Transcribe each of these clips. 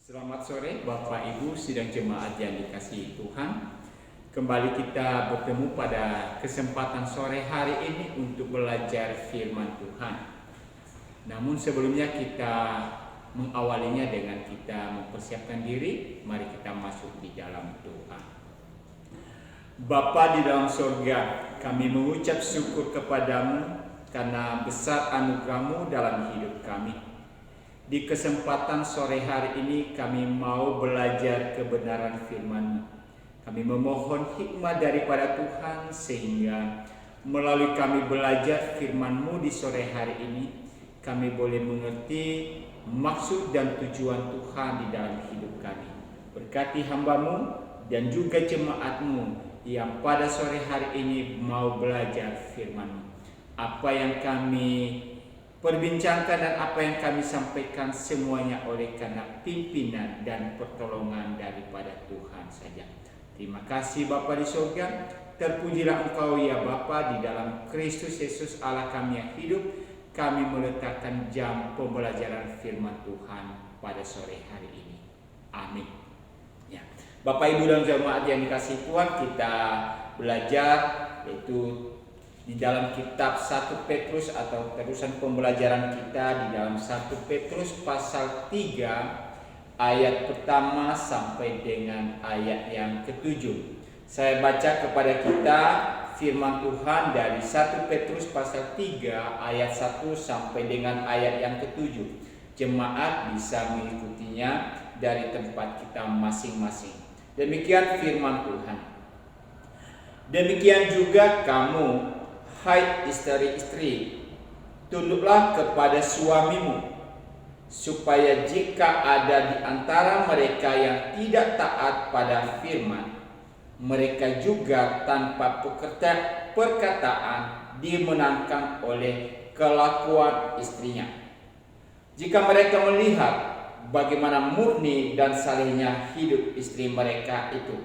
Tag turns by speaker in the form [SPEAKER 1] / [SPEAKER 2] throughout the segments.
[SPEAKER 1] Selamat sore Bapak Ibu sidang jemaat yang dikasihi Tuhan. Kembali kita bertemu pada kesempatan sore hari ini untuk belajar firman Tuhan. Namun sebelumnya kita mengawalinya dengan kita mempersiapkan diri. Mari kita masuk di dalam doa. Bapa di dalam sorga, kami mengucap syukur kepadamu karena besar anugerah-Mu dalam hidup kami. Di kesempatan sore hari ini kami mau belajar kebenaran firman-Mu. Kami memohon hikmat daripada Tuhan sehingga melalui kami belajar firman-Mu di sore hari ini, kami boleh mengerti maksud dan tujuan Tuhan di dalam hidup kami. Berkati hamba-Mu dan juga jemaat-Mu yang pada sore hari ini mau belajar firman-Mu. Apa yang kami perbincangkan dan apa yang kami sampaikan semuanya oleh karena pimpinan dan pertolongan daripada Tuhan saja. Terima kasih Bapa di surga, terpujilah Engkau ya Bapa di dalam Kristus Yesus Allah kami yang hidup. Kami meletakkan jam pembelajaran firman Tuhan pada sore hari ini. Amin. Ya. Bapak Ibu dan jemaat yang dikasihi Tuhan, kita belajar yaitu di dalam kitab 1 Petrus atau terusan pembelajaran kita di dalam 1 Petrus pasal 3 ayat pertama sampai dengan ayat yang ke-7. Saya baca kepada kita firman Tuhan dari 1 Petrus pasal 3 ayat 1 sampai dengan ayat yang ke-7. Jemaat bisa mengikutinya dari tempat kita masing-masing. Demikian firman Tuhan. Demikian juga kamu, hai istri-istri, tunduklah kepada suamimu, supaya jika ada di antara mereka yang tidak taat pada firman, mereka juga tanpa perkataan dimenangkan oleh kelakuan istrinya. Jika mereka melihat bagaimana murni dan salehnya hidup istri mereka itu,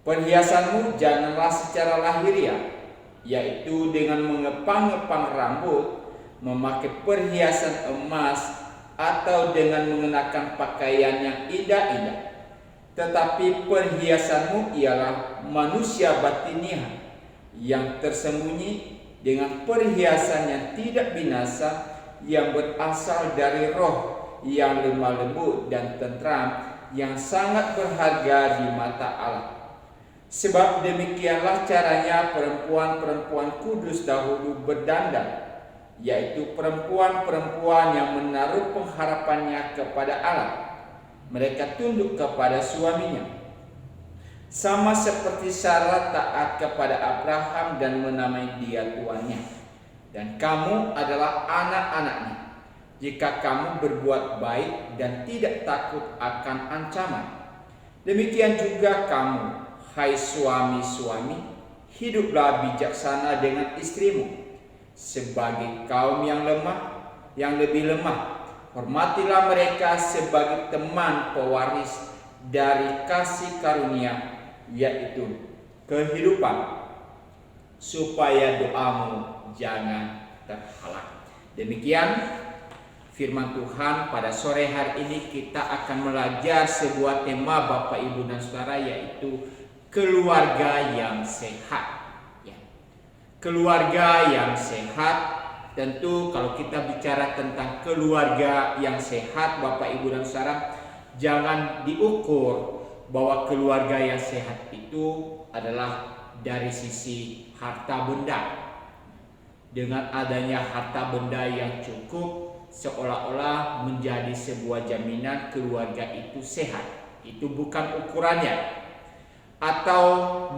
[SPEAKER 1] perhiasanmu janganlah secara lahiriah, yaitu dengan mengepang-ngepang rambut, memakai perhiasan emas, atau dengan mengenakan pakaian yang indah-indah. Tetapi perhiasanmu ialah manusia batiniah yang tersembunyi dengan perhiasan yang tidak binasa, yang berasal dari roh yang lemah lembut dan tentram, yang sangat berharga di mata Allah. Sebab demikianlah caranya perempuan-perempuan kudus dahulu berdandan, yaitu perempuan-perempuan yang menaruh pengharapannya kepada Allah. Mereka tunduk kepada suaminya, sama seperti Sarah taat kepada Abraham dan menamai dia tuannya. Dan kamu adalah anak-anaknya, jika kamu berbuat baik dan tidak takut akan ancaman. Demikian juga kamu, hai suami-suami, hiduplah bijaksana dengan istrimu sebagai kaum yang lemah, yang lebih lemah. Hormatilah mereka sebagai teman pewaris dari kasih karunia, yaitu kehidupan, supaya doamu jangan terhalang. Demikian firman Tuhan pada sore hari ini. Kita akan belajar sebuah tema Bapak Ibu dan Saudara, yaitu keluarga yang sehat. Ya. Keluarga yang sehat, tentu kalau kita bicara tentang keluarga yang sehat Bapak Ibu dan Saudara, jangan diukur bahwa keluarga yang sehat itu adalah dari sisi harta benda. Dengan adanya harta benda yang cukup, seolah-olah menjadi sebuah jaminan keluarga itu sehat. Itu bukan ukurannya. Atau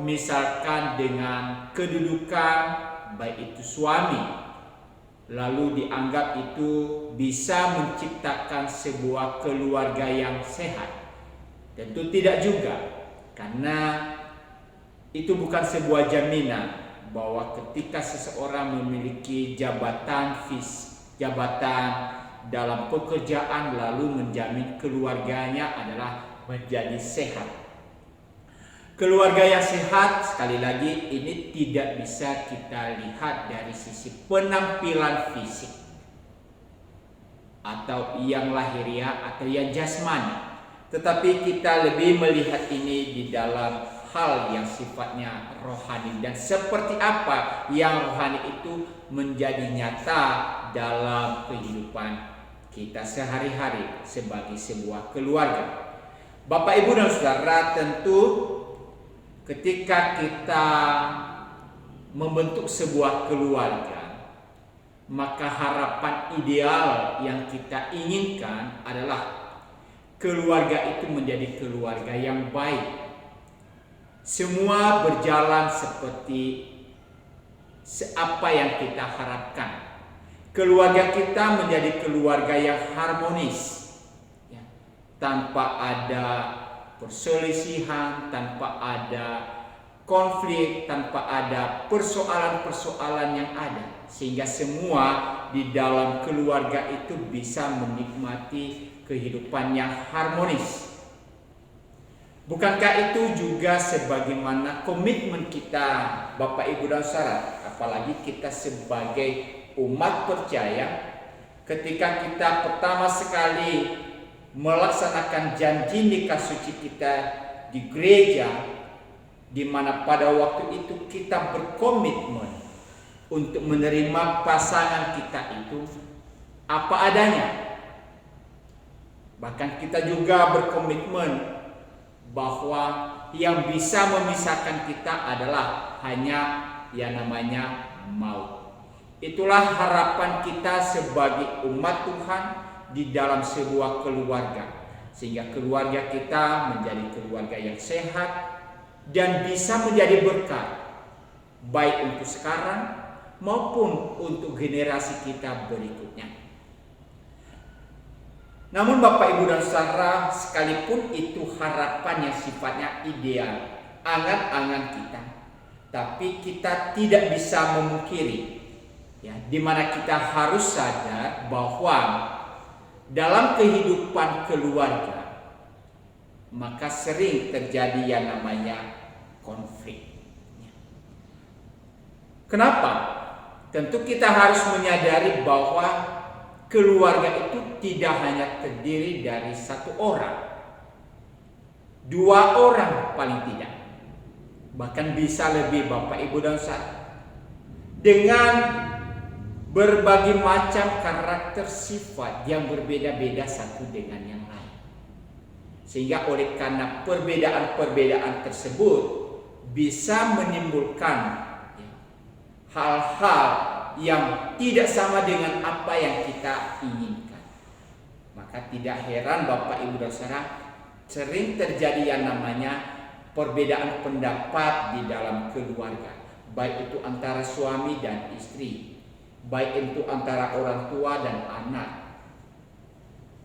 [SPEAKER 1] misalkan dengan kedudukan, baik itu suami, lalu dianggap itu bisa menciptakan sebuah keluarga yang sehat. Tentu tidak juga, karena itu bukan sebuah jaminan bahwa ketika seseorang memiliki jabatan dalam pekerjaan lalu menjamin keluarganya adalah menjadi sehat. Keluarga yang sehat, sekali lagi, ini tidak bisa kita lihat dari sisi penampilan fisik. atau yang lahiriah atau yang jasmani. Tetapi kita lebih melihat ini di dalam hal yang sifatnya rohani, dan seperti apa yang rohani itu menjadi nyata dalam kehidupan kita sehari-hari sebagai sebuah keluarga. Bapak, Ibu, dan Saudara, tentu ketika kita membentuk sebuah keluarga, maka harapan ideal yang kita inginkan adalah keluarga itu menjadi keluarga yang baik. Semua berjalan seperti apa yang kita harapkan. Keluarga kita menjadi keluarga yang harmonis, ya, tanpa ada perselisihan, tanpa ada konflik, tanpa ada persoalan-persoalan yang ada, sehingga semua di dalam keluarga itu bisa menikmati kehidupan yang harmonis. Bukankah itu juga sebagaimana komitmen kita, Bapak, Ibu, dan Saudara, apalagi kita sebagai umat percaya, ketika kita pertama sekali melaksanakan janji nikah suci kita di gereja, di mana pada waktu itu kita berkomitmen untuk menerima pasangan kita itu apa adanya. Bahkan kita juga berkomitmen bahwa yang bisa memisahkan kita adalah hanya yang namanya maut. Itulah harapan kita sebagai umat Tuhan di dalam sebuah keluarga, sehingga keluarga kita menjadi keluarga yang sehat dan bisa menjadi berkat baik untuk sekarang maupun untuk generasi kita berikutnya. Namun Bapak, Ibu, dan Saudara, sekalipun itu harapan yang sifatnya ideal, angan-angan kita, tapi kita tidak bisa memungkiri, ya, di mana kita harus sadar bahwa dalam kehidupan keluarga maka sering terjadi yang namanya konflik. Kenapa? Tentu kita harus menyadari bahwa keluarga itu tidak hanya terdiri dari satu orang, dua orang paling tidak, bahkan bisa lebih, Bapak, Ibu, dan Saudara, dengan berbagai macam karakter sifat yang berbeda-beda satu dengan yang lain. Sehingga oleh karena perbedaan-perbedaan tersebut bisa menimbulkan hal-hal yang tidak sama dengan apa yang kita inginkan. Maka tidak heran Bapak, Ibu, dan Saudara, sering terjadi yang namanya perbedaan pendapat di dalam keluarga, baik itu antara suami dan istri, baik itu antara orang tua dan anak,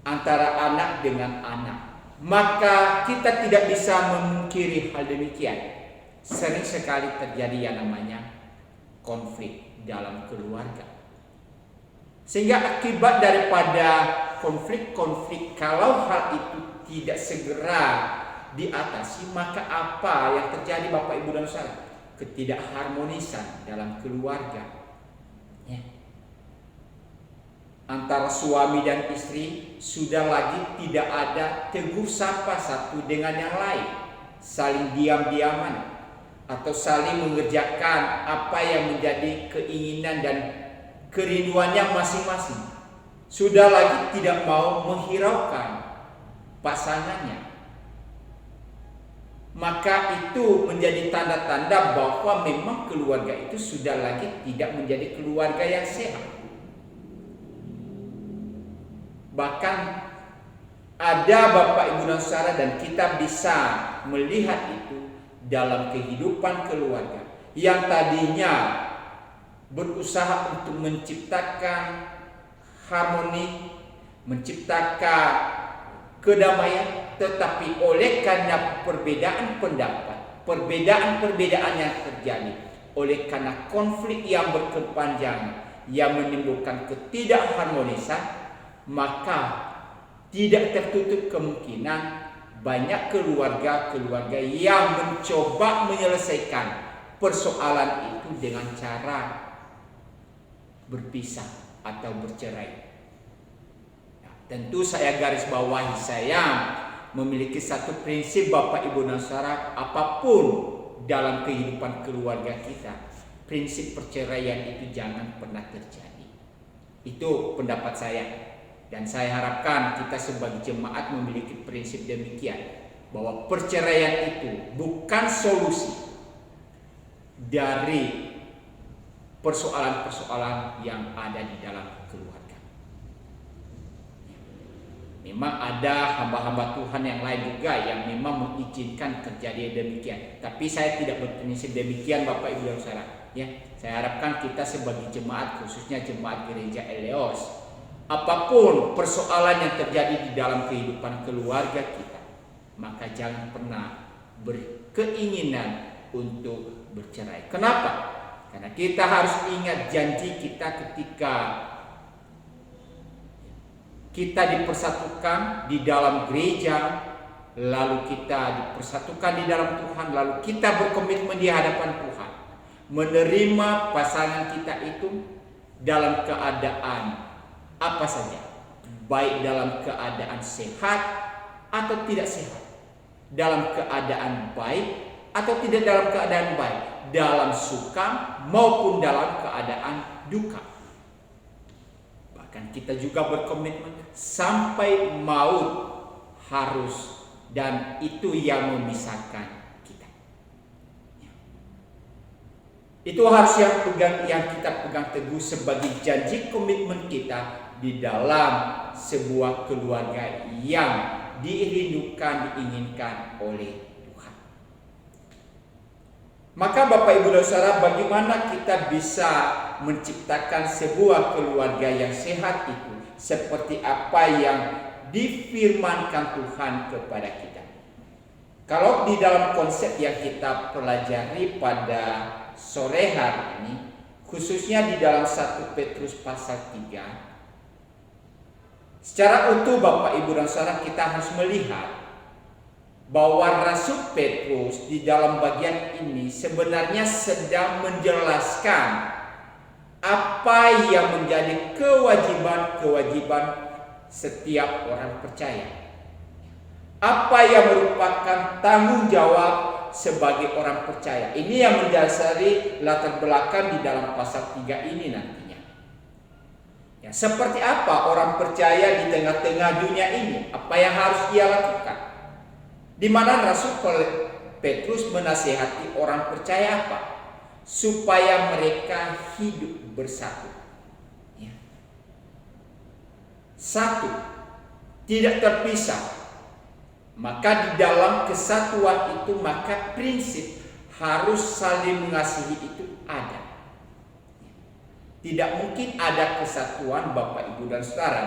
[SPEAKER 1] antara anak dengan anak. Maka kita tidak bisa memungkiri hal demikian. Sering sekali terjadi yang namanya konflik dalam keluarga. Sehingga akibat daripada konflik-konflik, kalau hal itu tidak segera diatasi, maka apa yang terjadi, Bapak, Ibu, dan Saudara? Ketidakharmonisan dalam keluarga. Ya. Antara suami dan istri sudah lagi tidak ada tegur sapa satu dengan yang lain, saling diam-diaman atau saling mengerjakan apa yang menjadi keinginan dan kerinduannya masing-masing. Sudah lagi tidak mau menghiraukan pasangannya. Maka itu menjadi tanda-tanda bahwa memang keluarga itu sudah lagi tidak menjadi keluarga yang sehat. Bahkan ada, Bapak, Ibu, dan Saudara, dan kita bisa melihat itu dalam kehidupan keluarga yang tadinya berusaha untuk menciptakan harmoni, menciptakan kedamaian, tetapi oleh karena perbedaan pendapat, perbedaan-perbedaan yang terjadi, oleh karena konflik yang berkepanjangan yang menimbulkan ketidakharmonisan, maka tidak tertutup kemungkinan banyak keluarga-keluarga yang mencoba menyelesaikan persoalan itu dengan cara berpisah atau bercerai. Tentu saya garis bawahi, saya memiliki satu prinsip Bapak Ibu dan Saudara, apapun dalam kehidupan keluarga kita, prinsip perceraian itu jangan pernah terjadi. Itu pendapat saya. Dan saya harapkan kita sebagai jemaat memiliki prinsip demikian, bahwa perceraian itu bukan solusi dari persoalan-persoalan yang ada di dalam keluarga. Memang ada hamba-hamba Tuhan yang lain juga yang memang mengizinkan kejadian demikian. Tapi saya tidak berprinsip demikian Bapak Ibu dan Saudara. Ya, saya harapkan kita sebagai jemaat, khususnya jemaat gereja Eleos, apapun persoalan yang terjadi di dalam kehidupan keluarga kita, maka jangan pernah berkeinginan untuk bercerai. Kenapa? Karena kita harus ingat janji kita ketika kita dipersatukan di dalam gereja, lalu kita dipersatukan di dalam Tuhan, lalu kita berkomitmen di hadapan Tuhan, menerima pasangan kita itu dalam keadaan apa saja, baik dalam keadaan sehat atau tidak sehat, dalam keadaan baik atau tidak dalam keadaan baik, dalam suka maupun dalam keadaan duka. Bahkan kita juga berkomitmen sampai maut harus, dan itu yang memisahkan kita. Itu harus yang kita pegang teguh sebagai janji komitmen kita di dalam sebuah keluarga yang dirindukan, diinginkan oleh Tuhan. Maka Bapak Ibu dan Saudara, bagaimana kita bisa menciptakan sebuah keluarga yang sehat itu seperti apa yang difirmankan Tuhan kepada kita? Kalau di dalam konsep yang kita pelajari pada sore hari ini, khususnya di dalam 1 Petrus pasal 3, secara utuh Bapak Ibu dan Saudara, kita harus melihat bahwa Rasul Petrus di dalam bagian ini sebenarnya sedang menjelaskan apa yang menjadi kewajiban-kewajiban setiap orang percaya. Apa yang merupakan tanggung jawab sebagai orang percaya. Ini yang mendasari latar belakang di dalam pasal 3 ini nantinya. Ya, seperti apa orang percaya di tengah-tengah dunia ini? Apa yang harus ia lakukan? Di mana Rasul Petrus menasihati orang percaya apa? Supaya mereka hidup bersatu. Ya. Satu, tidak terpisah. Maka di dalam kesatuan itu, maka prinsip harus saling mengasihi itu ada. Tidak mungkin ada kesatuan Bapak Ibu dan Saudara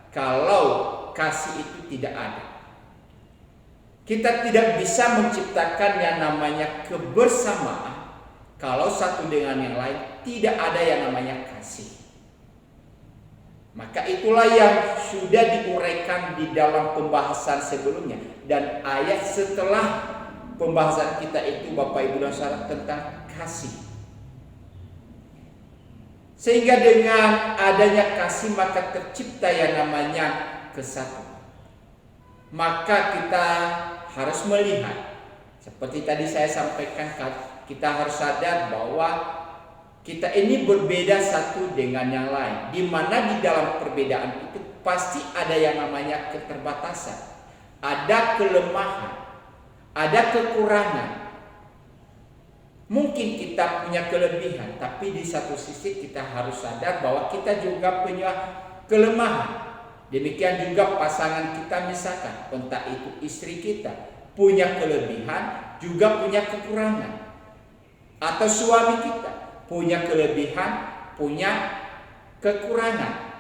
[SPEAKER 1] kalau kasih itu tidak ada. Kita tidak bisa menciptakan yang namanya kebersamaan kalau satu dengan yang lain tidak ada yang namanya kasih. Maka itulah yang sudah diuraikan di dalam pembahasan sebelumnya, dan ayat setelah pembahasan kita itu Bapak Ibu dan Saudara tentang kasih. Sehingga dengan adanya kasih maka tercipta yang namanya kesatuan. Maka kita harus melihat, seperti tadi saya sampaikan, kita harus sadar bahwa kita ini berbeda satu dengan yang lain, di mana di dalam perbedaan itu pasti ada yang namanya keterbatasan, ada kelemahan, ada kekurangan. Mungkin kita punya kelebihan, tapi di satu sisi kita harus sadar bahwa kita juga punya kelemahan. Demikian juga pasangan kita, misalkan entah itu istri kita punya kelebihan, juga punya kekurangan, atau suami kita punya kelebihan, punya kekurangan.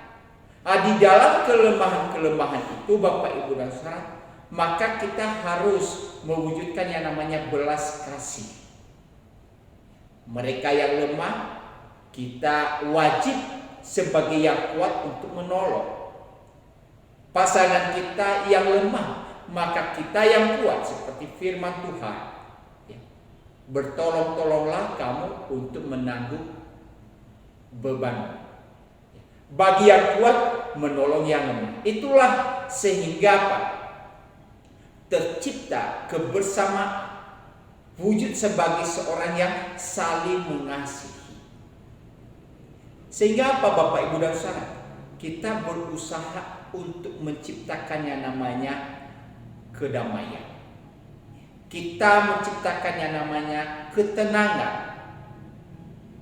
[SPEAKER 1] Di dalam kelemahan-kelemahan itu Bapak Ibu dan Saudara, maka kita harus mewujudkan yang namanya belas kasih. Mereka yang lemah, kita wajib sebagai yang kuat untuk menolong. Pasangan kita yang lemah, maka kita yang kuat seperti firman Tuhan. Bertolong-tolonglah kamu untuk menanggung beban. bagi yang kuat menolong yang lemah. Itulah sehingga apa? Tercipta kebersamaan, wujud sebagai seorang yang saling mengasihi. Sehingga apa Bapak Ibu dan Saudara? Kita berusaha untuk menciptakan yang namanya kedamaian. Kita menciptakan yang namanya ketenangan.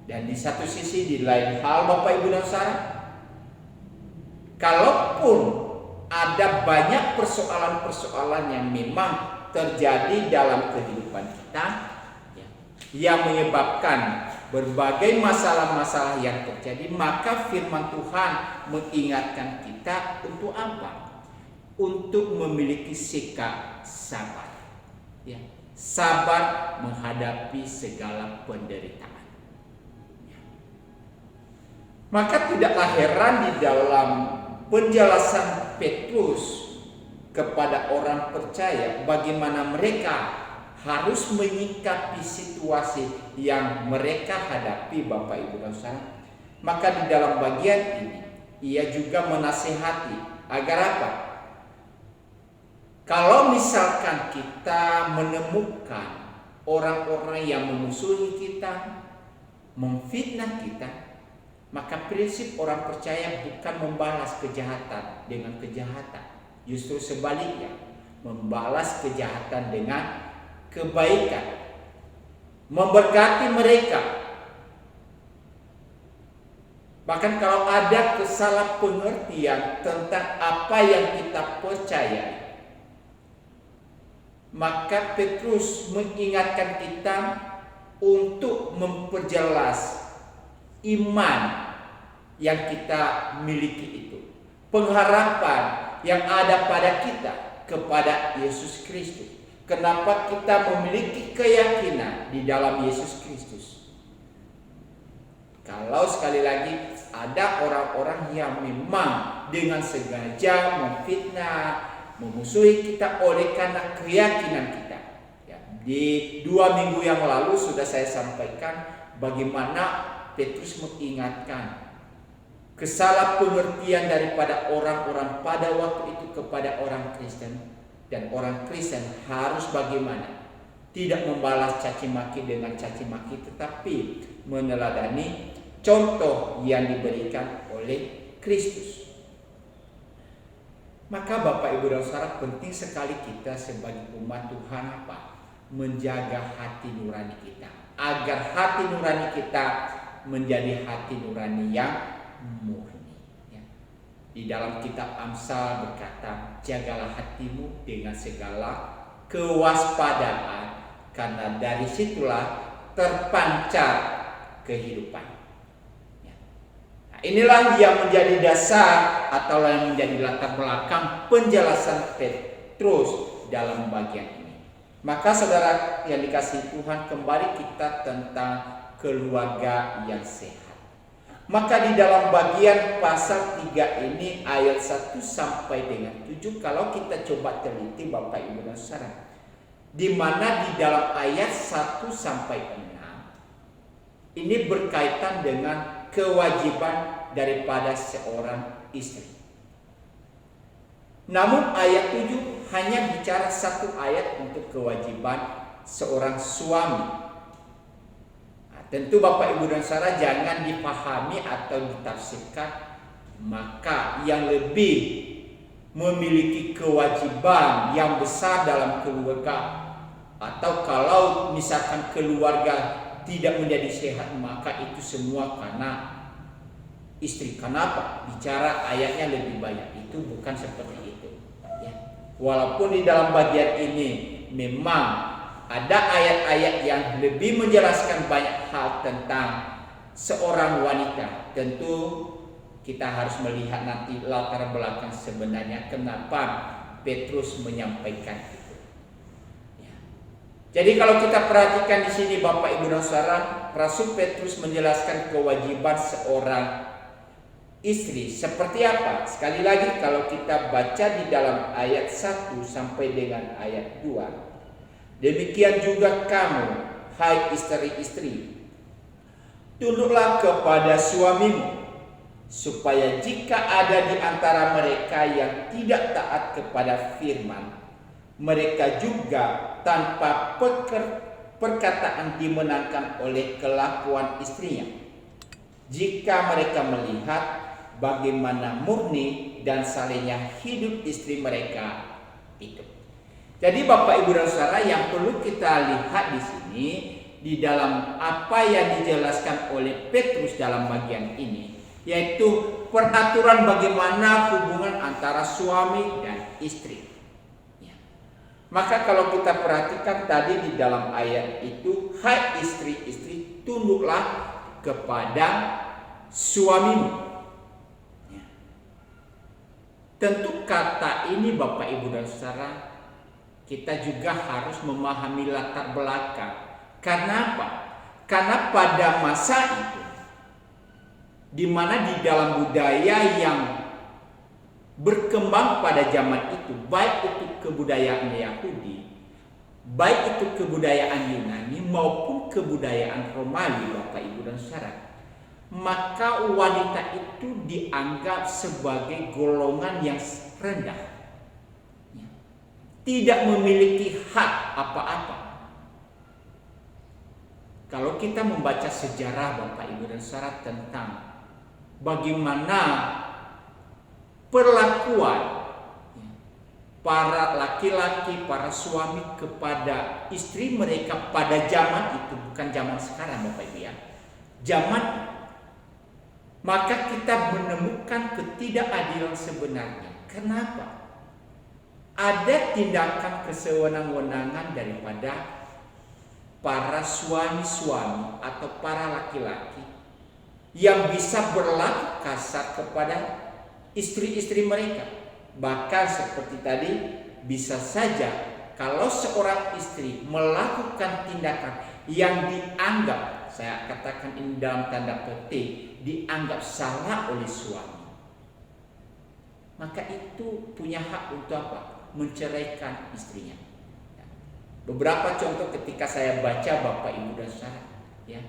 [SPEAKER 1] Dan di satu sisi, di lain hal Bapak Ibu dan Saudara, kalaupun ada banyak persoalan-persoalan yang memang terjadi dalam kehidupan kita, yang menyebabkan berbagai masalah-masalah yang terjadi, maka firman Tuhan mengingatkan kita untuk apa? Untuk memiliki sikap sabar, sabar menghadapi segala penderitaan. Maka tidaklah heran di dalam penjelasan Petrus kepada orang percaya bagaimana mereka harus menyikapi situasi yang mereka hadapi Bapak Ibu dan Saudara. Maka di dalam bagian ini ia juga menasihati agar apa? Kalau misalkan kita menemukan orang-orang yang memusuhi kita, memfitnah kita, maka prinsip orang percaya bukan membalas kejahatan dengan kejahatan. Justru sebaliknya, membalas kejahatan dengan kebaikan, memberkati mereka. Bahkan kalau ada kesalahpengertian tentang apa yang kita percaya, maka Petrus mengingatkan kita untuk memperjelas iman yang kita miliki itu, pengharapan yang ada pada kita kepada Yesus Kristus. Kenapa kita memiliki keyakinan di dalam Yesus Kristus? Kalau sekali lagi ada orang-orang yang memang dengan sengaja memfitnah, memusuhi kita oleh karena keyakinan kita. Di 2 minggu yang lalu sudah saya sampaikan bagaimana Petrus mengingatkan kesalahpengertian daripada orang-orang pada waktu itu kepada orang Kristen. Dan orang Kristen harus bagaimana? Tidak membalas caci maki dengan caci maki, tetapi meneladani contoh yang diberikan oleh Kristus. Maka Bapak Ibu dan Saudara, penting sekali kita sebagai umat Tuhan apa? Menjaga hati nurani kita, agar hati nurani kita menjadi hati nurani yang murni. Di dalam kitab Amsal berkata, jagalah hatimu dengan segala kewaspadaan, karena dari situlah terpancar kehidupan. Nah, inilah yang menjadi dasar atau yang menjadi latar belakang penjelasan Petrus dalam bagian ini. Maka saudara yang dikasihi Tuhan, kembali kita tentang keluarga yang sehat. Maka di dalam bagian pasal 3 ini ayat 1 sampai dengan 7, kalau kita coba teliti Bapak Ibu dan Saudara, di mana di dalam ayat 1 sampai 6 ini berkaitan dengan kewajiban daripada seorang istri. Namun ayat 7 hanya bicara satu ayat untuk kewajiban seorang suami. Tentu Bapak Ibu dan Saudara jangan dipahami atau ditafsirkan maka yang lebih memiliki kewajiban yang besar dalam keluarga, atau kalau misalkan keluarga tidak menjadi sehat maka itu semua karena istri. Kenapa? Bicara ayatnya lebih banyak, itu bukan seperti itu ya. Walaupun di dalam bagian ini memang ada ayat-ayat yang lebih menjelaskan banyak hal tentang seorang wanita. Tentu kita harus melihat nanti latar belakang sebenarnya kenapa Petrus menyampaikan itu. Ya. Jadi kalau kita perhatikan di sini Bapak Ibu dan Saudara, Rasul Petrus menjelaskan kewajiban seorang istri seperti apa. Sekali lagi kalau kita baca di dalam ayat 1 sampai dengan ayat 2. Demikian juga kamu, hai istri-istri, tunduklah kepada suamimu supaya jika ada di antara mereka yang tidak taat kepada firman, mereka juga tanpa perkataan dimenangkan oleh kelakuan istrinya. Jika mereka melihat bagaimana murni dan salehnya hidup istri mereka itu. Jadi Bapak Ibu dan Saudara, yang perlu kita lihat di sini di dalam apa yang dijelaskan oleh Petrus dalam bagian ini, yaitu peraturan bagaimana hubungan antara suami dan istri. Ya. Maka kalau kita perhatikan tadi di dalam ayat itu, hai istri-istri, tunduklah kepada suamimu. Ya. Tentu kata ini Bapak Ibu dan Saudara, kita juga harus memahami latar belakang. Karena apa? Karena pada masa itu, di mana di dalam budaya yang berkembang pada zaman itu, baik itu kebudayaan Yahudi, baik itu kebudayaan Yunani maupun kebudayaan Romawi, Bapak Ibu dan Saudara, maka wanita itu dianggap sebagai golongan yang rendah, tidak memiliki hak apa-apa. Kalau kita membaca sejarah Bapak Ibu dan Saudara tentang bagaimana perlakuan para laki-laki, para suami kepada istri mereka pada zaman itu, bukan zaman sekarang Bapak Ibu ya, zaman, maka kita menemukan ketidakadilan sebenarnya. Kenapa? Ada tindakan kesewenang-wenangan daripada para suami-suami atau para laki-laki yang bisa berlaku kasar kepada istri-istri mereka. Bahkan seperti tadi, bisa saja kalau seorang istri melakukan tindakan yang dianggap, saya katakan ini dalam tanda petik, dianggap salah oleh suami, maka itu punya hak untuk apa? Menceraikan istrinya. Beberapa contoh ketika saya baca Bapak Ibu dan Saudara, ya,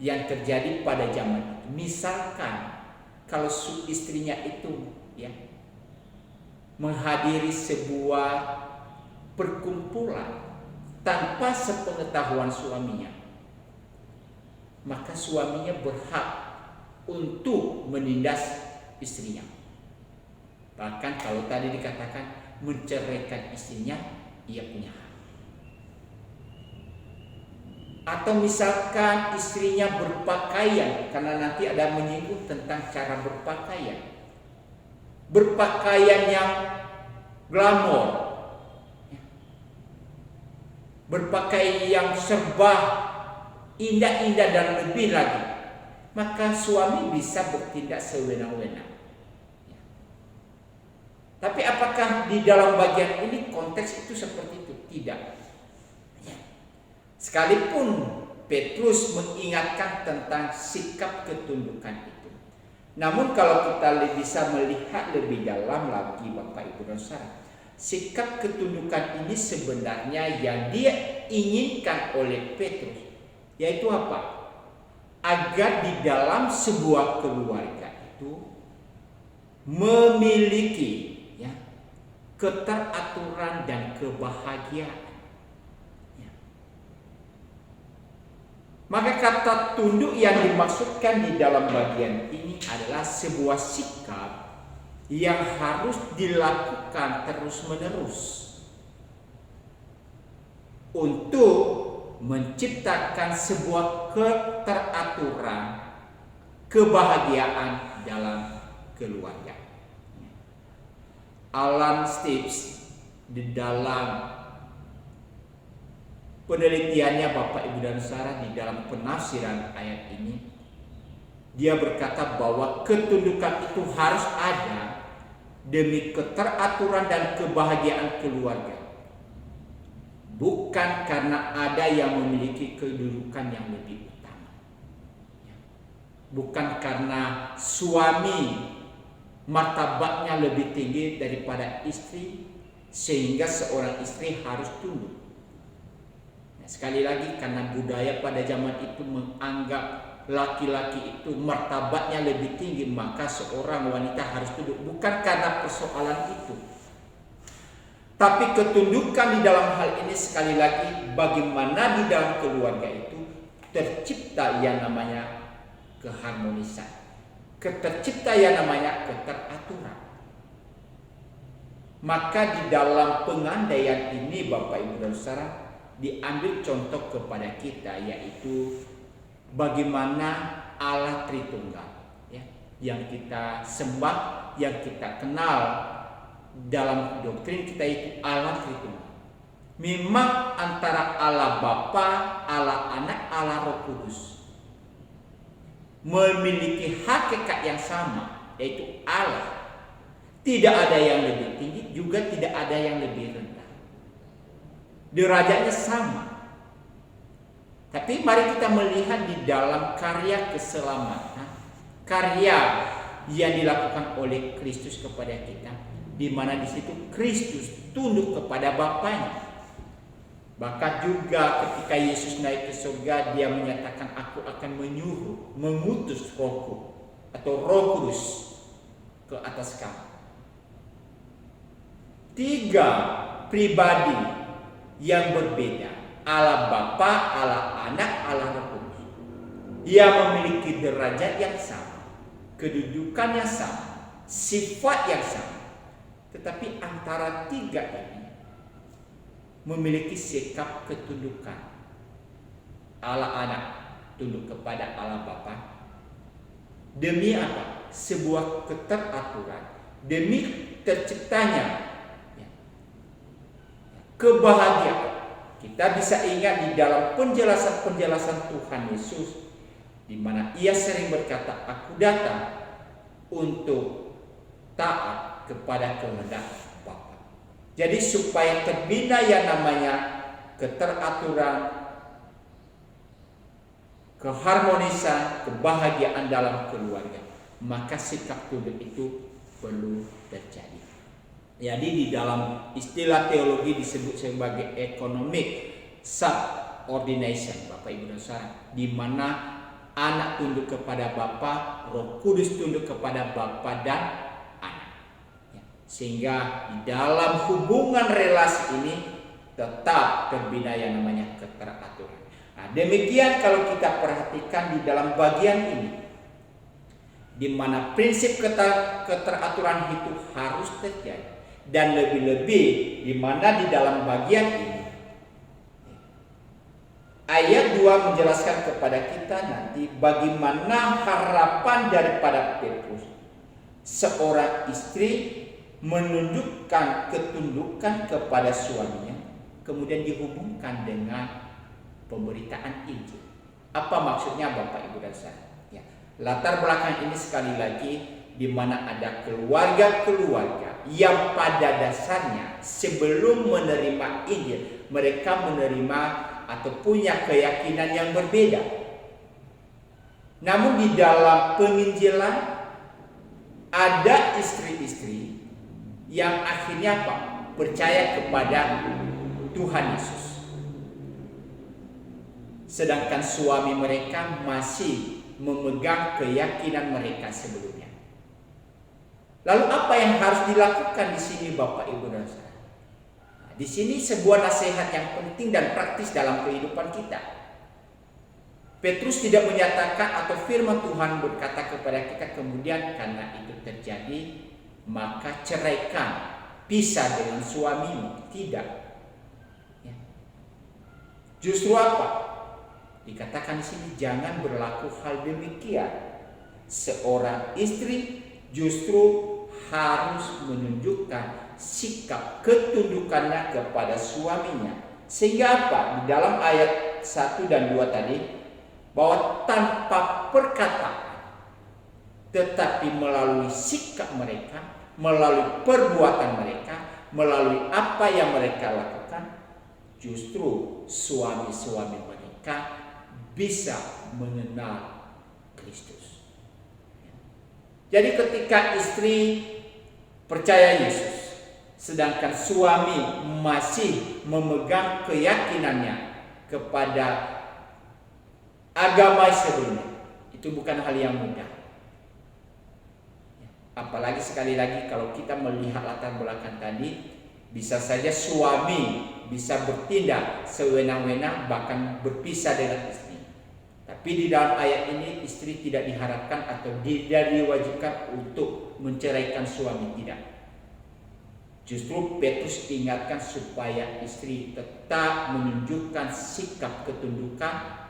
[SPEAKER 1] yang terjadi pada zaman itu. Misalkan kalau istrinya itu ya menghadiri sebuah perkumpulan tanpa sepengetahuan suaminya, maka suaminya berhak untuk menindas istrinya. Bahkan kalau tadi dikatakan menceraikan istrinya, ia punya hak. Atau misalkan istrinya berpakaian, karena nanti ada menyinggung tentang cara berpakaian. Berpakaian yang glamor, berpakaian yang serba indah-indah dan lebih lagi, maka suami bisa bertindak sewenang-wenang. Tapi apakah di dalam bagian ini konteks itu seperti itu? Tidak. Sekalipun Petrus mengingatkan tentang sikap ketundukan itu, namun kalau kita bisa melihat lebih dalam lagi Bapak Ibu dan Saudara, sikap ketundukan ini sebenarnya yang dia inginkan oleh Petrus, yaitu apa? Agar di dalam sebuah keluarga itu memiliki keteraturan dan kebahagiaan. Maka kata tunduk yang dimaksudkan di dalam bagian ini adalah sebuah sikap yang harus dilakukan terus-menerus untuk menciptakan sebuah keteraturan, kebahagiaan dalam keluarga. Alan Stips di dalam penelitiannya Bapak Ibu dan Saudara di dalam penafsiran ayat ini, dia berkata bahwa ketundukan itu harus ada demi keteraturan dan kebahagiaan keluarga, bukan karena ada yang memiliki kedudukan yang lebih utama, bukan karena suami martabatnya lebih tinggi daripada istri sehingga seorang istri harus tunduk. Nah, sekali lagi karena budaya pada zaman itu menganggap laki-laki itu martabatnya lebih tinggi maka seorang wanita harus tunduk. Bukan karena persoalan itu, tapi ketundukan di dalam hal ini sekali lagi bagaimana di dalam keluarga itu tercipta yang namanya keharmonisan, tercipta yang namanya keteraturan. Maka di dalam pengandaian ini Bapak Ibu dan Saudara diambil contoh kepada kita, yaitu bagaimana Allah Tritunggal ya, yang kita sembah, yang kita kenal dalam doktrin kita itu Allah Tritunggal. Memang antara Allah Bapa, Allah Anak, Allah Roh Kudus memiliki hakikat yang sama, yaitu Allah. Tidak ada yang lebih tinggi, juga tidak ada yang lebih rendah. Derajatnya sama. Tapi mari kita melihat di dalam karya keselamatan, karya yang dilakukan oleh Kristus kepada kita, di mana di situ Kristus tunduk kepada Bapanya. Bahkan juga ketika Yesus naik ke surga, dia menyatakan, aku akan mengutus Rohku atau Roh Kudus ke atas kamu. 3 pribadi yang berbeda, Allah Bapa, Allah Anak, Allah Roh Kudus, ia memiliki derajat yang sama, kedudukan yang sama, sifat yang sama. Tetapi antara 3 ini memiliki sikap ketundukan. Allah Anak tunduk kepada Allah Bapa. Demi apa? Sebuah keteraturan. Demi terciptanya kebahagiaan. Kita bisa ingat di dalam penjelasan-penjelasan Tuhan Yesus, di mana ia sering berkata, aku datang untuk taat kepada kehendak Bapa. Jadi supaya terbina yang namanya keteraturan, keharmonisan, kebahagiaan dalam keluarga, maka sikap tunduk itu perlu terjadi. Jadi di dalam istilah teologi disebut sebagai economic subordination, Bapak Ibu dan Saudara, di mana anak tunduk kepada Bapa, Roh Kudus tunduk kepada Bapa dan sehingga di dalam hubungan relasi ini tetap terbina yang namanya keteraturan. Nah, demikian kalau kita perhatikan di dalam bagian ini, di mana prinsip keteraturan itu harus terjadi, dan lebih-lebih di mana di dalam bagian ini ayat 2 menjelaskan kepada kita nanti bagaimana harapan daripada Petrus, seorang istri menunjukkan ketundukan kepada suaminya, kemudian dihubungkan dengan pemberitaan Injil. Apa maksudnya Bapak Ibu dan Saudara? Ya, latar belakang ini sekali lagi di mana ada keluarga-keluarga yang pada dasarnya sebelum menerima Injil mereka menerima atau punya keyakinan yang berbeda. Namun di dalam penginjilan ada istri-istri yang akhirnya apa? Percaya kepada Tuhan Yesus. Sedangkan suami mereka masih memegang keyakinan mereka sebelumnya. Lalu apa yang harus dilakukan di sini Bapak Ibu dan Saudara? Nah, di sini sebuah nasihat yang penting dan praktis dalam kehidupan kita. Petrus tidak menyatakan atau firman Tuhan berkata kepada kita kemudian karena itu terjadi maka ceraikan, pisah dengan suamimu. Tidak. Ya. Justru apa? Dikatakan di sini jangan berlaku hal demikian. Seorang istri justru harus menunjukkan sikap ketundukannya kepada suaminya. Sehingga apa? Di dalam ayat 1 dan 2 tadi, bahwa tanpa perkataan, tetapi melalui sikap mereka, melalui perbuatan mereka, melalui apa yang mereka lakukan, justru suami-suami mereka bisa mengenal Kristus. Jadi ketika istri percaya Yesus, sedangkan suami masih memegang keyakinannya kepada agama sebelumnya, Itu bukan hal yang mudah. Apalagi sekali lagi kalau kita melihat latar belakang tadi, bisa saja suami bisa bertindak sewenang-wenang bahkan berpisah dengan istri. Tapi di dalam ayat ini istri tidak diharapkan atau tidak diwajibkan untuk menceraikan suami, tidak. Justru Petrus ingatkan supaya istri tetap menunjukkan sikap ketundukan,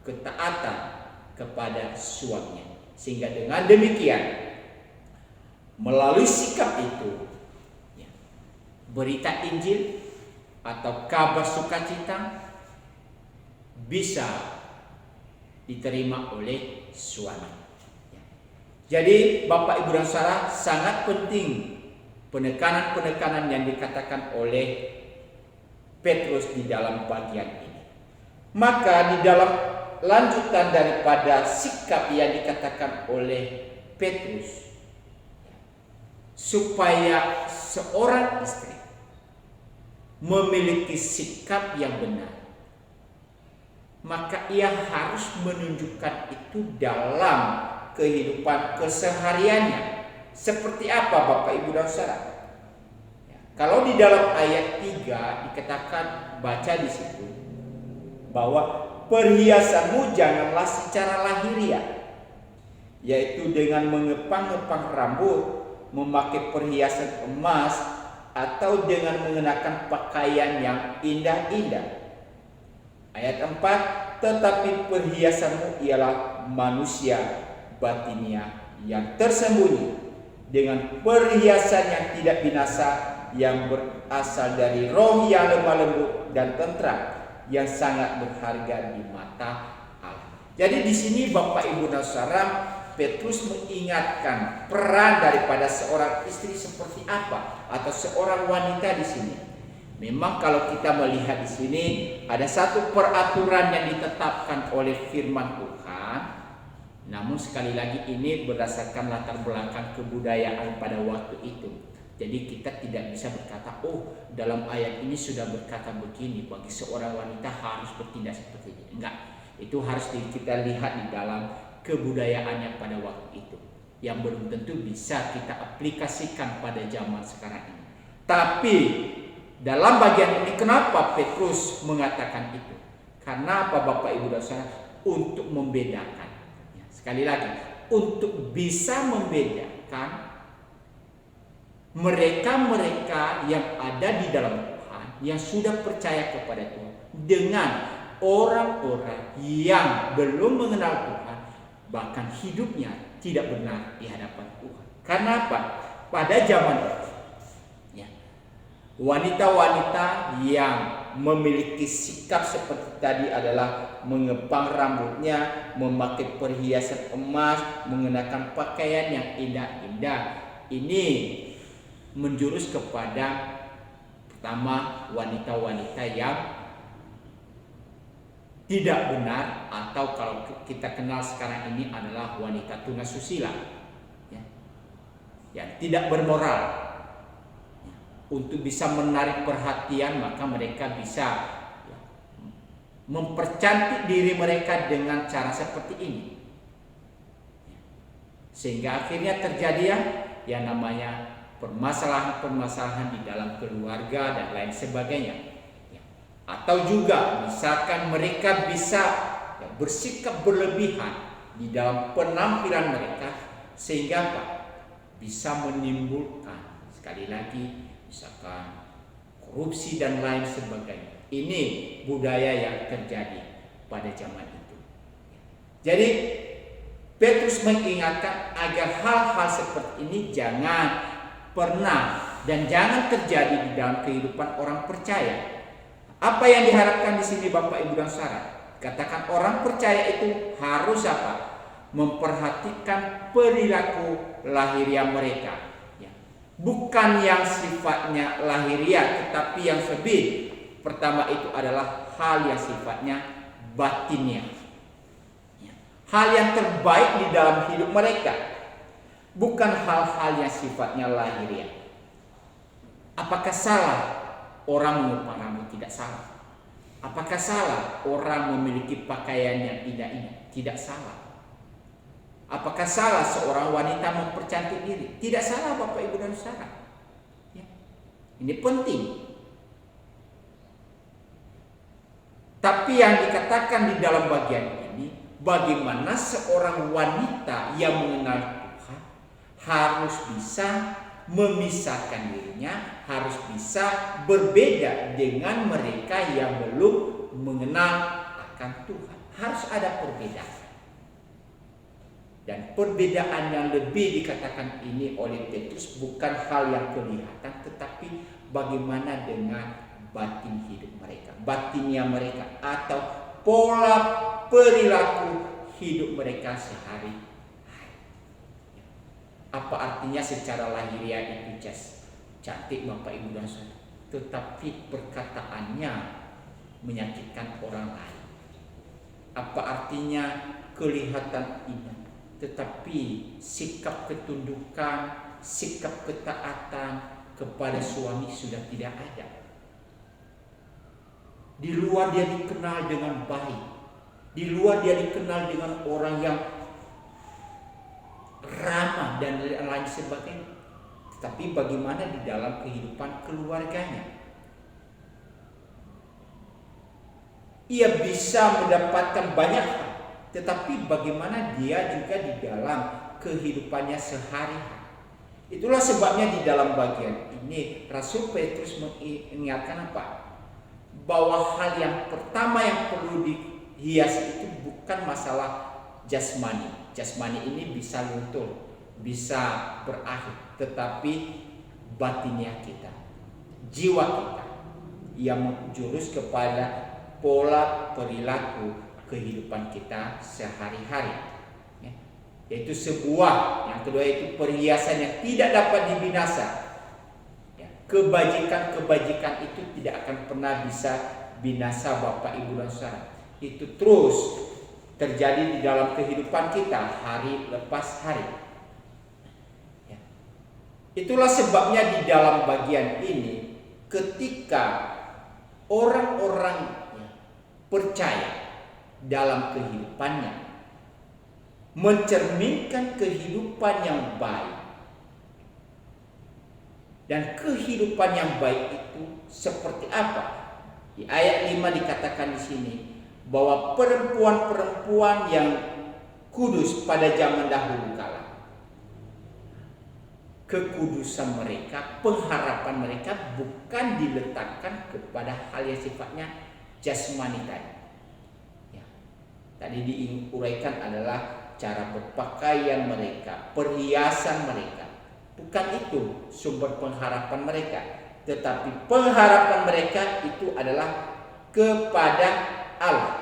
[SPEAKER 1] ketaatan kepada suaminya. Sehingga dengan demikian, melalui sikap itu, berita Injil atau kabar sukacita bisa diterima oleh suami. Jadi Bapak Ibu dan Saudara, sangat penting penekanan-penekanan yang dikatakan oleh Petrus di dalam bagian ini. Maka di dalam lanjutan daripada sikap yang dikatakan oleh Petrus, supaya seorang istri memiliki sikap yang benar, maka ia harus menunjukkan itu dalam kehidupan kesehariannya. Seperti apa Bapak Ibu dan Saudara? Kalau di dalam ayat 3 dikatakan, baca di situ bahwa perhiasanmu janganlah secara lahiriah, yaitu dengan mengepang-ngepang rambut, memakai perhiasan emas, atau dengan mengenakan pakaian yang indah-indah. Ayat 4, tetapi perhiasanmu ialah manusia batinia yang tersembunyi, dengan perhiasan yang tidak binasa, yang berasal dari roh yang lemah lembut dan tentram, yang sangat berharga di mata Allah. Jadi di sini Bapak Ibu dan Saudara, Petrus mengingatkan peran daripada seorang istri seperti apa, atau seorang wanita di sini. Memang kalau kita melihat di sini ada satu peraturan yang ditetapkan oleh firman Tuhan. Namun sekali lagi ini berdasarkan latar belakang kebudayaan pada waktu itu. Jadi kita tidak bisa berkata, oh dalam ayat ini sudah berkata begini, bagi seorang wanita harus bertindak seperti ini. Enggak, itu harus kita lihat di dalam kebudayaannya pada waktu itu, yang belum tentu bisa kita aplikasikan pada zaman sekarang ini. Tapi dalam bagian ini kenapa Petrus mengatakan itu? Karena apa Bapak Ibu dan Saudara? Untuk membedakan. Sekali lagi, untuk bisa membedakan mereka-mereka yang ada di dalam Tuhan, yang sudah percaya kepada Tuhan, dengan orang-orang yang belum mengenal Tuhan, bahkan hidupnya tidak benar di hadapan Tuhan. Karena apa? Pada zaman itu, wanita-wanita yang memiliki sikap seperti tadi adalah mengepang rambutnya, memakai perhiasan emas, mengenakan pakaian yang indah-indah. Ini menjurus kepada pertama, wanita-wanita yang tidak benar, atau kalau kita kenal sekarang ini adalah wanita tunasusila, yang tidak bermoral. Untuk bisa menarik perhatian, maka mereka bisa mempercantik diri mereka dengan cara seperti ini, sehingga akhirnya terjadi yang namanya permasalahan-permasalahan di dalam keluarga dan lain sebagainya. Atau juga misalkan mereka bisa bersikap berlebihan di dalam penampilan mereka, sehingga bisa menimbulkan, sekali lagi, misalkan korupsi dan lain sebagainya. Ini budaya yang terjadi pada zaman itu. Jadi Petrus mengingatkan agar hal-hal seperti ini jangan pernah dan jangan terjadi di dalam kehidupan orang percaya. Apa yang diharapkan di sini Bapak Ibu dan Saudara? Katakan orang percaya itu harus apa? Memperhatikan perilaku lahiriah mereka. Bukan yang sifatnya lahiriah, tetapi yang lebih pertama itu adalah hal yang sifatnya batinnya. Hal yang terbaik di dalam hidup mereka, bukan hal-hal yang sifatnya lahiriah. Apakah salah orang mengepang rambut? Tidak salah. Apakah salah orang memiliki pakaian yang indah-indah? Tidak salah. Apakah salah seorang wanita mempercantik diri? Tidak salah Bapak Ibu dan Saudara. Ya. Ini penting. Tapi yang dikatakan di dalam bagian ini, bagaimana seorang wanita yang mengenal Tuhan harus bisa memisahkan dirinya, harus bisa berbeda dengan mereka yang belum mengenal akan Tuhan. Harus ada perbedaan. Dan perbedaan yang lebih dikatakan ini oleh Petrus bukan hal yang kelihatan, tetapi bagaimana dengan batin hidup mereka, batinnya mereka, atau pola perilaku hidup mereka sehari-hari. Apa artinya secara lahiriah itu cantik Bapak Ibu dan Saudara, tetapi perkataannya menyakitkan orang lain. Apa artinya kelihatan indah, tetapi sikap ketundukan, sikap ketaatan kepada suami sudah tidak ada. Di luar dia dikenal dengan baik, di luar dia dikenal dengan orang yang ramah dan lain sebagainya. Tetapi bagaimana di dalam kehidupan keluarganya? Ia bisa mendapatkan banyak hal, tetapi bagaimana dia juga di dalam kehidupannya sehari-hari. Itulah sebabnya di dalam bagian ini Rasul Petrus mengingatkan apa? Bahwa hal yang pertama yang perlu dihias itu bukan masalah jasmani. Jasmani ini bisa luntur, bisa berakhir, tetapi batinnya kita, jiwa kita yang menjurus kepada pola perilaku kehidupan kita sehari-hari, ya. Yaitu sebuah, yang kedua itu perhiasan yang tidak dapat dibinasa. Kebajikan-kebajikan itu tidak akan pernah bisa binasa Bapak Ibu dan Saudara. Itu terus terjadi di dalam kehidupan kita hari lepas hari. Ya. Itulah sebabnya di dalam bagian ini, ketika orang-orang percaya dalam kehidupannya mencerminkan kehidupan yang baik. Dan kehidupan yang baik itu seperti apa? Di ayat 5 dikatakan di sini bahwa perempuan-perempuan yang kudus pada zaman dahulu kala, kekudusan mereka, pengharapan mereka bukan diletakkan kepada hal yang sifatnya jasmani tadi. Ya. Tadi diuraikan adalah cara berpakaian mereka, perhiasan mereka. Bukan itu sumber pengharapan mereka, tetapi pengharapan mereka itu adalah kepada Allah.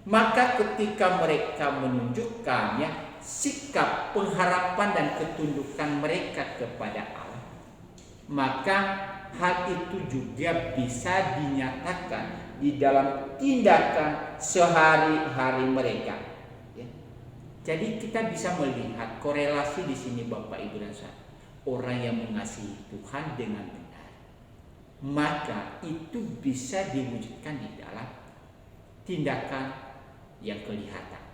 [SPEAKER 1] Maka ketika mereka menunjukkan sikap pengharapan dan ketundukan mereka kepada Allah, maka hal itu juga bisa dinyatakan di dalam tindakan sehari-hari mereka. Jadi kita bisa melihat korelasi di sini Bapak Ibu dan Saudara. Orang yang mengasihi Tuhan dengan benar, maka itu bisa diwujudkan di dalam tindakan yang kelihatan.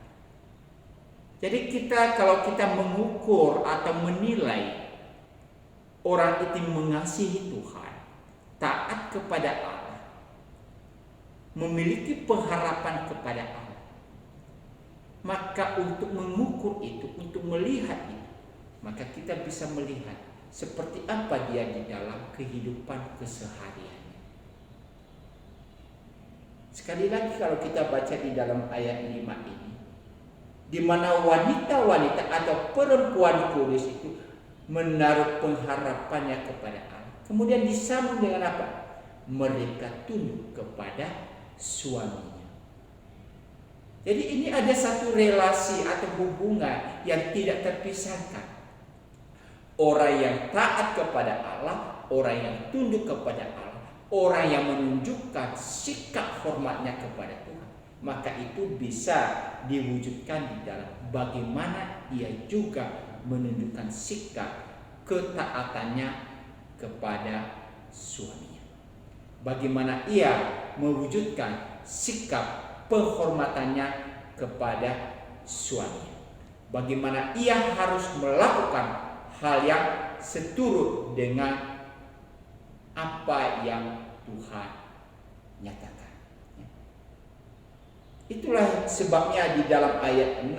[SPEAKER 1] Jadi kalau kita mengukur atau menilai orang itu mengasihi Tuhan, taat kepada Allah, memiliki pengharapan kepada Allah, maka untuk mengukur itu, untuk melihat itu, maka kita bisa melihat seperti apa dia di dalam kehidupan kesehariannya. Sekali lagi kalau kita baca di dalam ayat 5 ini, di mana wanita-wanita atau perempuan kudus itu menaruh pengharapannya kepada Allah. Kemudian disambung dengan apa? Mereka tunduk kepada suaminya. Jadi ini ada satu relasi atau hubungan yang tidak terpisahkan. Orang yang taat kepada Allah, orang yang tunduk kepada Allah, orang yang menunjukkan sikap hormatnya kepada Tuhan, maka itu bisa diwujudkan di dalam bagaimana ia juga menunjukkan sikap ketaatannya kepada suaminya. Bagaimana ia mewujudkan sikap penghormatannya kepada suaminya. Bagaimana ia harus melakukan hal yang seturut dengan apa yang Tuhan nyatakan. Itulah sebabnya di dalam ayat 6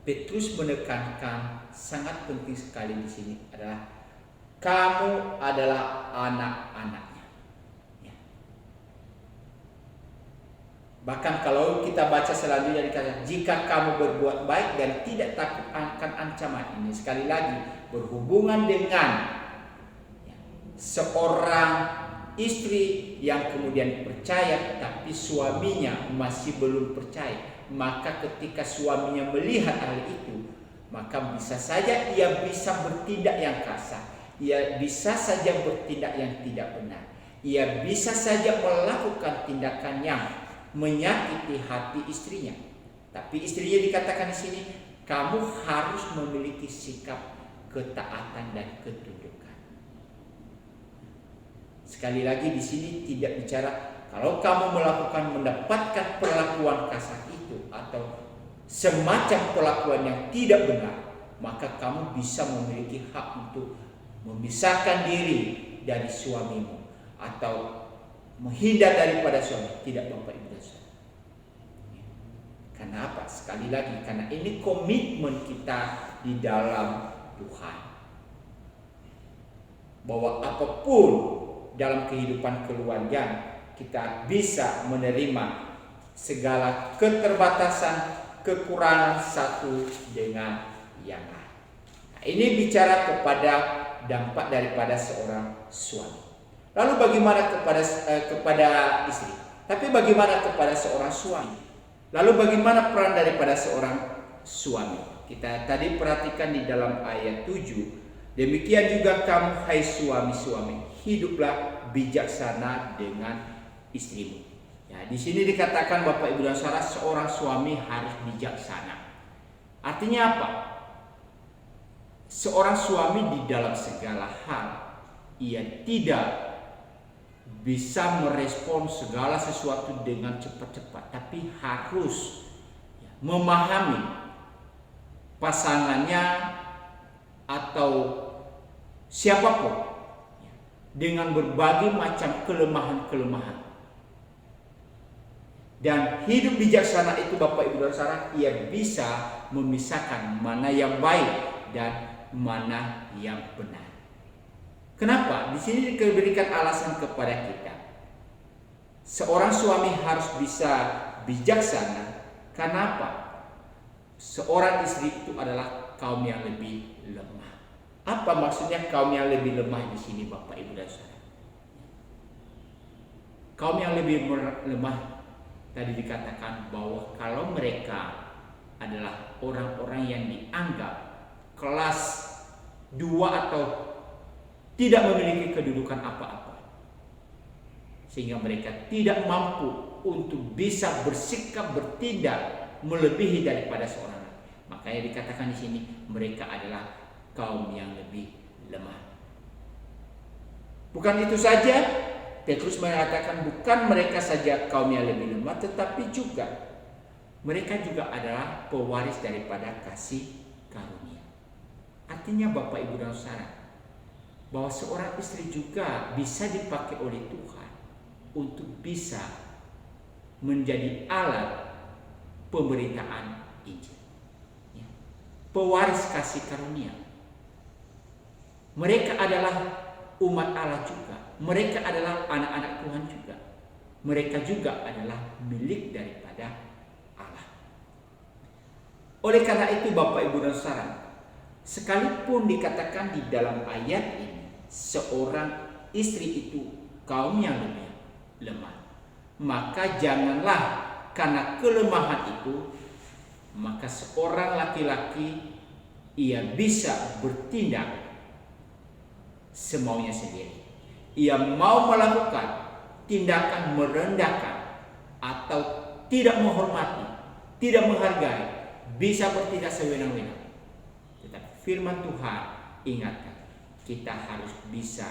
[SPEAKER 1] Petrus menekankan sangat penting sekali di sini adalah kamu adalah anak-anaknya. Ya. Bahkan kalau kita baca selanjutnya dikatakan jika kamu berbuat baik dan tidak takut akan ancaman ini, sekali lagi berhubungan dengan seorang istri yang kemudian percaya tapi suaminya masih belum percaya. Maka ketika suaminya melihat hal itu, maka bisa saja ia bisa bertindak yang kasar, ia bisa saja bertindak yang tidak benar, ia bisa saja melakukan tindakan yang menyakiti hati istrinya. Tapi istrinya dikatakan di sini, kamu harus memiliki sikap ketaatan dan ketundukan. Sekali lagi di sini tidak bicara kalau kamu mendapatkan perlakuan kasar itu atau semacam perlakuan yang tidak benar, maka kamu bisa memiliki hak untuk memisahkan diri dari suamimu atau menghindar daripada suami. Tidak, Bapak Ibu dan Saudara. Karena apa? Sekali lagi, karena ini komitmen kita di dalam Tuhan, bahwa apapun dalam kehidupan keluarga kita bisa menerima segala keterbatasan, kekurangan satu dengan yang lain. Nah, ini bicara kepada dampak daripada seorang suami. Lalu bagaimana kepada istri? Tapi bagaimana kepada seorang suami? Lalu bagaimana peran daripada seorang suami? Kita tadi perhatikan di dalam ayat 7. Demikian juga kamu hai suami-suami, hiduplah bijaksana dengan istrimu. Ya, di sini dikatakan Bapak Ibu dan Saudara, seorang suami harus bijaksana. Artinya apa? Seorang suami di dalam segala hal ia tidak bisa merespon segala sesuatu dengan cepat-cepat, tapi harus memahami pasangannya atau siapapun dengan berbagai macam kelemahan-kelemahan. Dan hidup bijaksana itu Bapak Ibu dan Saudara, ia bisa memisahkan mana yang baik dan mana yang benar. Kenapa? Di sini diberikan alasan kepada kita. Seorang suami harus bisa bijaksana. Kenapa? Seorang istri itu adalah kaum yang lebih lemah. Apa maksudnya kaum yang lebih lemah di sini Bapak Ibu dan Saudara? Kaum yang lebih lemah tadi dikatakan bahwa kalau mereka adalah orang-orang yang dianggap kelas 2 atau tidak memiliki kedudukan apa-apa, sehingga mereka tidak mampu untuk bisa bersikap bertindak melebihi daripada seorang lain. Makanya dikatakan di sini mereka adalah kaum yang lebih lemah. Bukan itu saja, Petrus mengatakan bukan mereka saja kaum yang lebih lemah, tetapi juga mereka juga adalah pewaris daripada kasih karunia. Artinya Bapak Ibu dan Saudara, bahwa seorang istri juga bisa dipakai oleh Tuhan untuk bisa menjadi alat pemberitaan Injil, ya. Pewaris kasih karunia. Mereka adalah umat Allah juga. Mereka adalah anak-anak Tuhan juga. Mereka juga adalah milik daripada Allah. Oleh karena itu Bapak Ibu dan Saudara, sekalipun dikatakan di dalam ayat ini seorang istri itu kaum yang lebih lemah, maka janganlah karena kelemahan itu maka seorang laki-laki ia bisa bertindak semaunya sendiri. Ia mau melakukan tindakan merendahkan atau tidak menghormati, tidak menghargai, bisa bertindak sewenang-wenang. Tetapi firman Tuhan ingatkan, kita harus bisa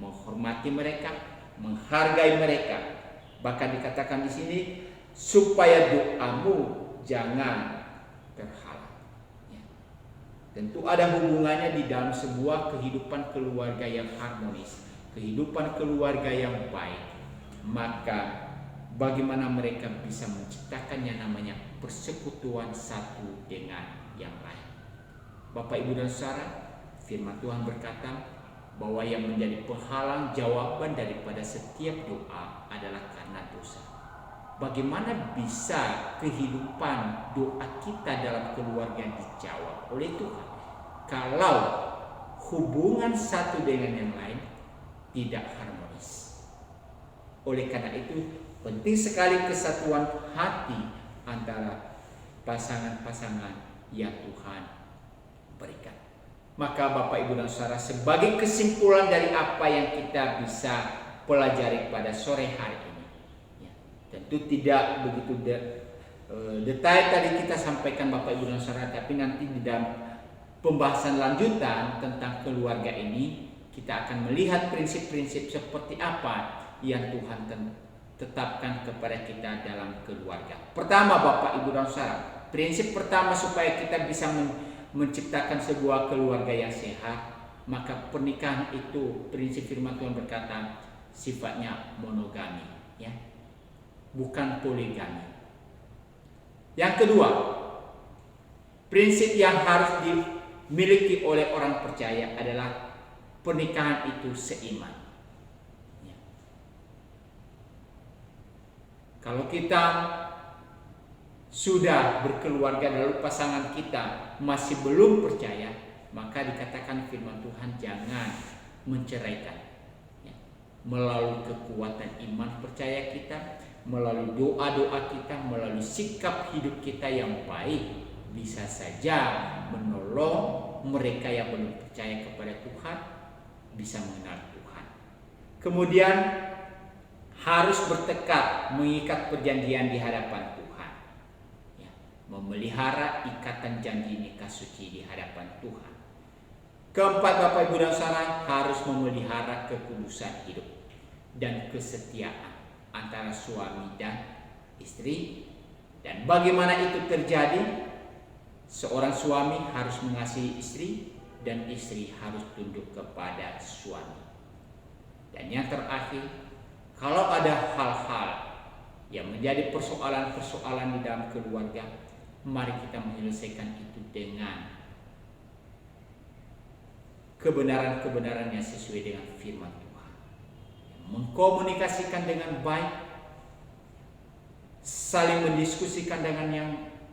[SPEAKER 1] menghormati mereka, menghargai mereka. Bahkan dikatakan di sini supaya doamu jangan terhalang. Ya. Tentu ada hubungannya di dalam sebuah kehidupan keluarga yang harmonis, kehidupan keluarga yang baik. Maka bagaimana mereka bisa menciptakan yang namanya persekutuan satu dengan yang lain. Bapak, Ibu, dan Saudara, firman Tuhan berkata bahwa yang menjadi penghalang jawaban daripada setiap doa adalah karena dosa. Bagaimana bisa kehidupan doa kita dalam keluarga dijawab oleh Tuhan kalau hubungan satu dengan yang lain tidak harmonis? Oleh karena itu penting sekali kesatuan hati antara pasangan-pasangan yang Tuhan berikan. Maka Bapak, Ibu, dan Saudara, sebagai kesimpulan dari apa yang kita bisa pelajari pada sore hari ini, ya, tentu tidak begitu detail tadi kita sampaikan Bapak, Ibu, dan Saudara, tapi nanti di dalam pembahasan lanjutan tentang keluarga ini kita akan melihat prinsip-prinsip seperti apa yang Tuhan tetapkan kepada kita dalam keluarga. Pertama, Bapak, Ibu, dan Saudara, prinsip pertama supaya kita bisa menciptakan sebuah keluarga yang sehat, maka pernikahan itu prinsip firman Tuhan berkata sifatnya monogami, ya, bukan poligami. Yang kedua, prinsip yang harus dimiliki oleh orang percaya adalah pernikahan itu seiman. Ya. Kalau kita sudah berkeluarga lalu pasangan kita masih belum percaya, maka dikatakan firman Tuhan jangan menceraikan. Ya. Melalui kekuatan iman percaya kita, melalui doa-doa kita, melalui sikap hidup kita yang baik, bisa saja menolong mereka yang belum percaya kepada Tuhan bisa mengenal Tuhan. Kemudian harus bertekad mengikat perjanjian di hadapan Tuhan. Memelihara ikatan janji nikah suci di hadapan Tuhan. Keempat, Bapak, Ibu, dan Saudara, harus memelihara kekudusan hidup dan kesetiaan antara suami dan istri. Dan bagaimana itu terjadi? Seorang suami harus mengasihi istri dan istri harus tunduk kepada suami. Dan yang terakhir, kalau ada hal-hal yang menjadi persoalan-persoalan di dalam keluarga, mari kita menyelesaikan itu dengan kebenaran-kebenaran yang sesuai dengan firman Tuhan. Mengkomunikasikan dengan baik, saling mendiskusikan dengan yang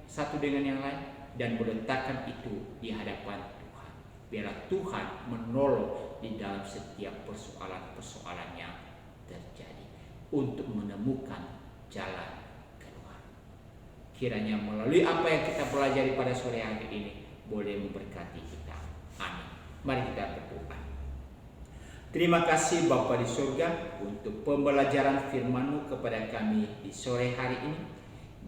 [SPEAKER 1] satu dengan yang lain, dan meletakkan itu di hadapan Tuhan. Biarlah Tuhan menolong di dalam setiap persoalan-persoalan yang terjadi untuk menemukan jalan. Kiranya melalui apa yang kita pelajari pada sore hari ini boleh memberkati kita. Amin. Mari kita berdoa. Terima kasih Bapa di surga untuk pembelajaran firman-Mu kepada kami di sore hari ini.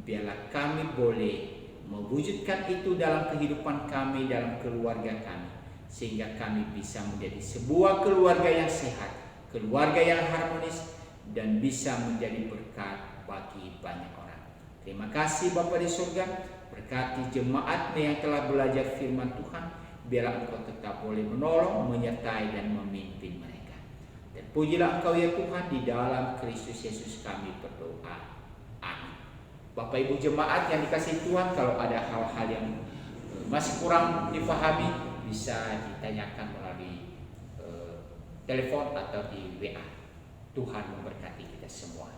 [SPEAKER 1] Biarlah kami boleh mewujudkan itu dalam kehidupan kami, dalam keluarga kami, sehingga kami bisa menjadi sebuah keluarga yang sehat, keluarga yang harmonis, dan bisa menjadi berkat bagi banyak orang. Terima kasih Bapa di surga, berkati jemaat-Mu yang telah belajar firman Tuhan, biarlah Engkau tetap boleh menolong, menyertai, dan memimpin mereka. Dan pujilah Engkau ya Tuhan, di dalam Kristus Yesus kami berdoa. Amin. Bapak Ibu jemaat yang dikasihi Tuhan, kalau ada hal-hal yang masih kurang dipahami, bisa ditanyakan melalui telepon atau di WA. Tuhan memberkati kita semua.